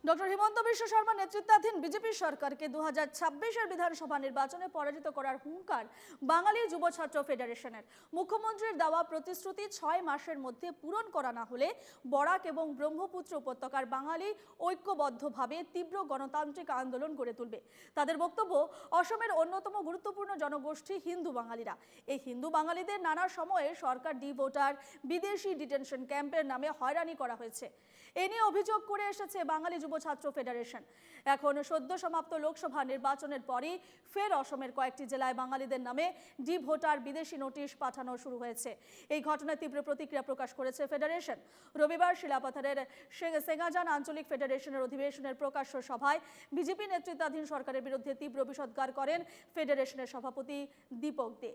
Doctor Himanta Biswa Sarma নেতৃত্বাধীন BJP সরকারকে 2026-এর বিধানসভা নির্বাচনে পরাজিত করার হুঙ্কার বাঙালি যুব ছাত্র ফেডারেশনের। মুখ্যমন্ত্রীর দেওয়া প্রতিশ্রুতি 6 মাসের মধ্যে পূরণ করা না হলে বরাক এবং ব্রহ্মপুত্র উপত্যকার বাঙালি ঐক্যবদ্ধভাবে তীব্র গণতান্ত্রিক আন্দোলন গড়ে তুলবে। তাদের বক্তব্য, অসমের অন্যতম গুরুত্বপূর্ণ জনগোষ্ঠী হিন্দু বাঙালিরা। এই হিন্দু বাঙালিদের নানা সময়ে সরকার ডি ভোটার, বিদেশি ডিটেনশন ক্যাম্পের নামে হয়রানি করা হয়েছে। এ নিয়ে অভিযোগ করে এসেছে বাঙালি যুব ছাত্র ফেডারেশন। এখন সদ্য সমাপ্ত লোকসভা নির্বাচনের পরই ফের অসমের কয়েকটি জেলায় বাঙালিদের নামে ডি ভোটার, বিদেশি নোটিশ পাঠানো শুরু হয়েছে। এই ঘটনায় তীব্র প্রতিক্রিয়া প্রকাশ করেছে ফেডারেশন। রবিবার শিলাপাথরের সেঙ্গাজান আঞ্চলিক ফেডারেশনের অধিবেশনের প্রকাশ্য সভায় বিজেপি নেতৃত্বাধীন সরকারের বিরুদ্ধে তীব্র বিষোদ্গার করেন ফেডারেশনের সভাপতি দীপক দে।